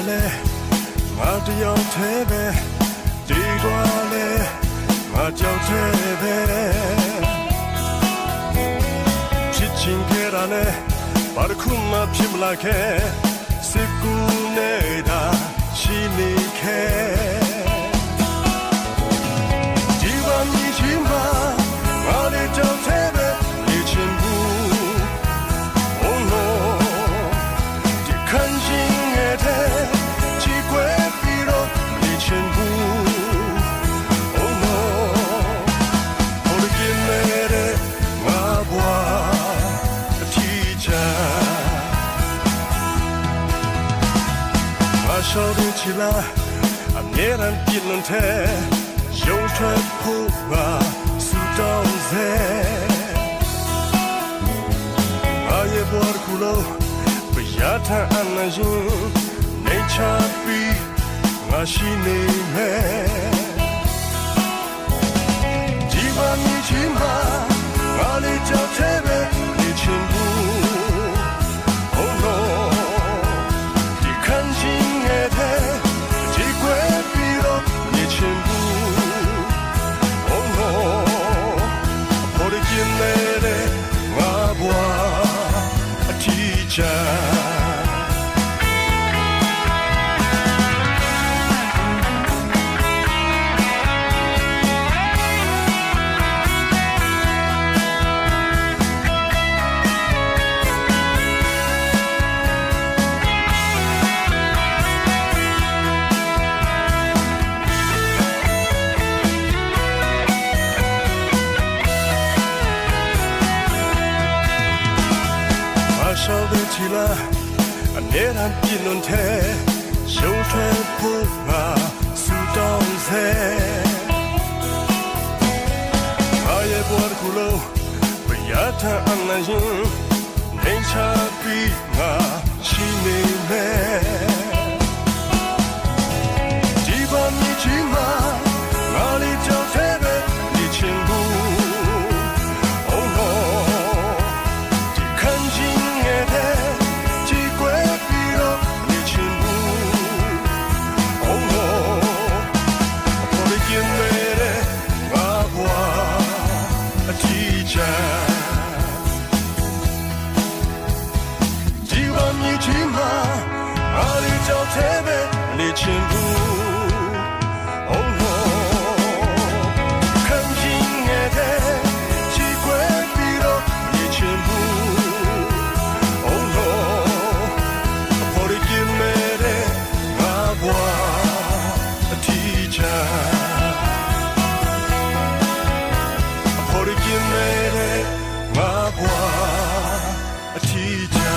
လဲငါတယောက်တည်းပဲဒီတော့လဲငါကြောက်သေးပဲဖြစ်ချင်ခဲ့တာလဲဘာတစ်ခုမှဖြစ်မလာခဲ့စစ်ကူနေတာရှိနေခဲ့ဒီဘာမြင်ချင်ပါငါလည်းကြောက်သေးပဲနေချင်ဘူး Oh no ဒီခံချင်ခဲ့တဲ့ချီကွယ်ပြီးတော့နေချင်ဘူး Oh no ဟိုလိုกินနေတဲ့ငါဘွားအထီးချာငါရှောက်တဲ့ချီလာအမြဲတမ်းပြင်းတဲ့ရုံထွက်ဖို့ငါဆူတောင်းစေငါရဲ့ဘွားတစ်ခုလုံးဘယားထန်အနာရင်နေချပြီးငါရှိနေမယ်ဒီဘာမြင်ချင်ပါငါလေးကြောက်သေးပဲနေချင်ဘူး Oh no ဒီခံချင်တဲ့ဒီကွယ်ပြီးတော့နေချင်ဘူး Oh no ဘော်ဒီကျင်းနေတဲ့ငါဘွားအထီးချာရှောက်တဲ့ချီလာအနေနဲ့ပြင်းတဲ့ရုံထွက်ဖို့ငါဆူတောင်းစေငါရဲ့ဘဝတစ်ခုလုံးဘယားထန်အနာရင်နေချပြီးငါရှိနေမယ်ဒီဘာမြင်ချင်မှာငါလေးကြောက်သေးပဲနေချင်ဘူး Oh no ဒီခံချင်ဒီဘာမြင်ချင်မှာအားလေးကြောက်သေးပဲနေချင်ဘူး Oh no ခံချင်တဲ့ချီကွယ်ပြီးတော့နေချင်ဘူး Oh no ဘော်ဒီကျင်းနေတဲ့ငါဘွားအထီးချာဘော်ဒီကျင်းနေတဲ့ငါဘွားအထီးချာ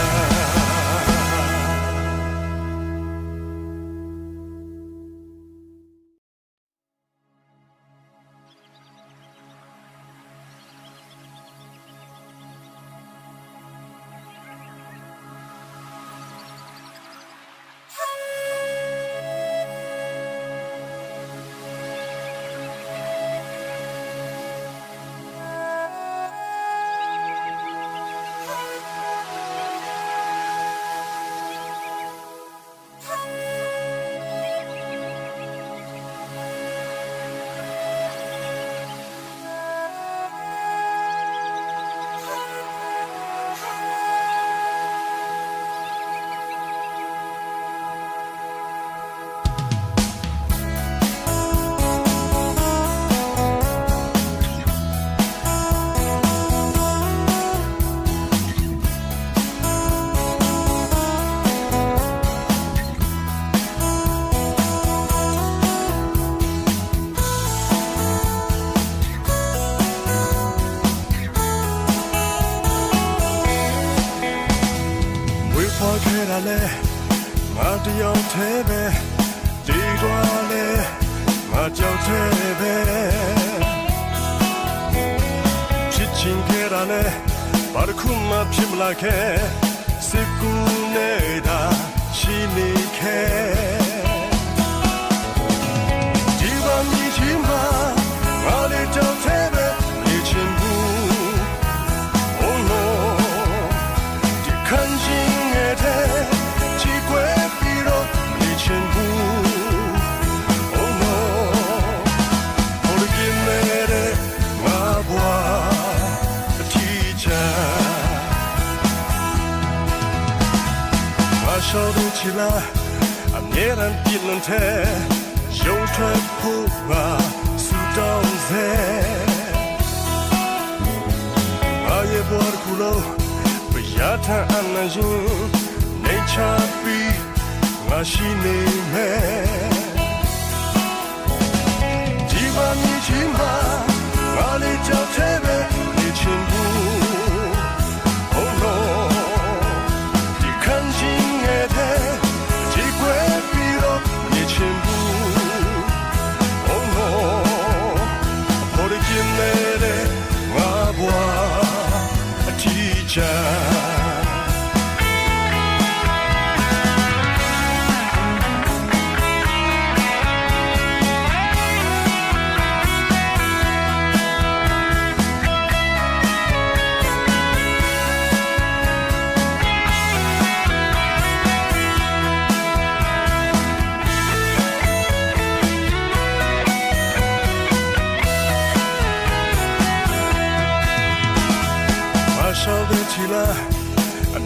ခဲ့တာလဲငါတယောက်တည်းပဲဒီတော့လဲငါကြောက်သေးပဲဖြစ်ချင်ခဲ့တာလဲဘာတစ်ခုမှဖြစ်မလာခဲ့စစ်ကူနေတာရှိနေခဲ့ဒီဘာမြင်ချင်ပါငါလည်းကြောက်သေးပဲနေချင်ဘူး Oh no ဒီခံချင်ခဲ့တဲ့ချီကွယ်ပြီးတော့နေ起来，别人议论天，胸ထွက်不把苏东塞，我也不哭了，不要谈安难心，你差比我心里面，几把你起码，我里找这边你全部。烧得起来，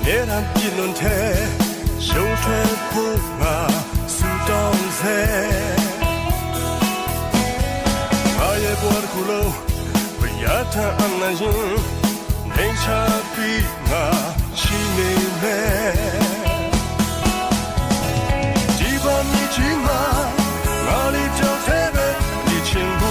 别人议论天，胸ထွက်不把苏东塞，我也不哭了，不要谈安难心，你差比我心里面，几把你起码，我里找这边你全部。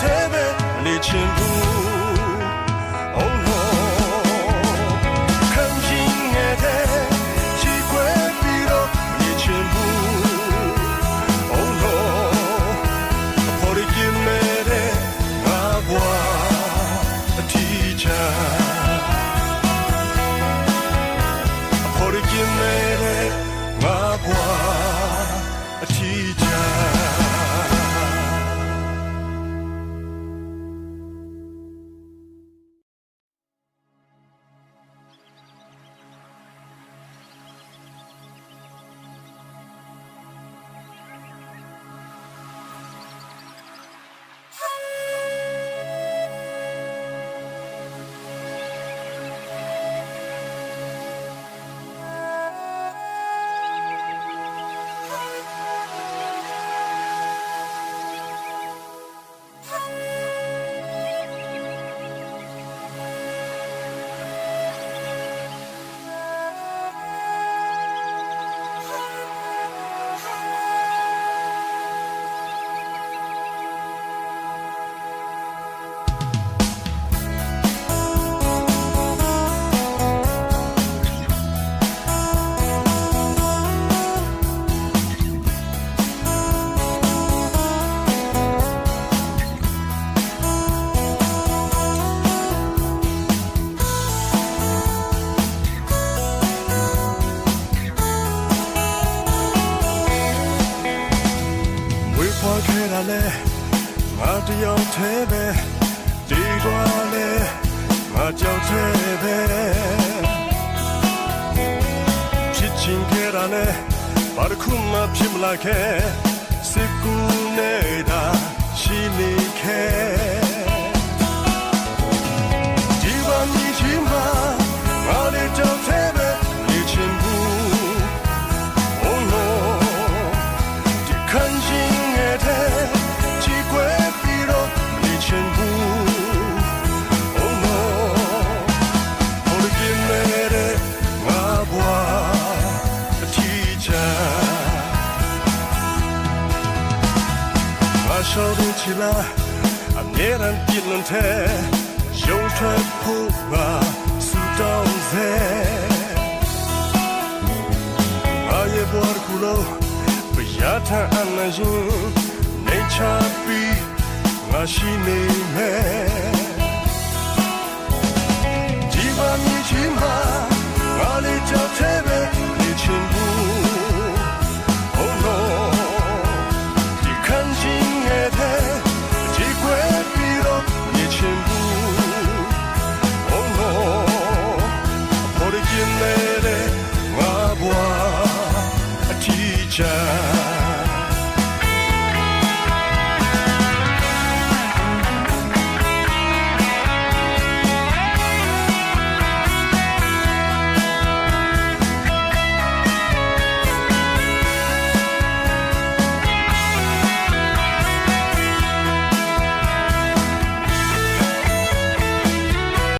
这边你全部，哦吼，看清眼的，机会比了你全部，哦吼，破的金美的阿我提着，破的金美的阿我提着。我只有这边，地段嘞，我就这边。피친 계란에 바르쿠마 피물라케 시구네다 시니케 지밤이지마我的就这边你全部哦喏你看心也得机会比了你全部哦喏我的金美的我不提着我手动起来别人议论天胸ထွက်不把苏东塞我也不哭了不要谈安难心你差比我心里面几把你起码我的脚这边你全部哦喏你看心也得机会比了你 shine.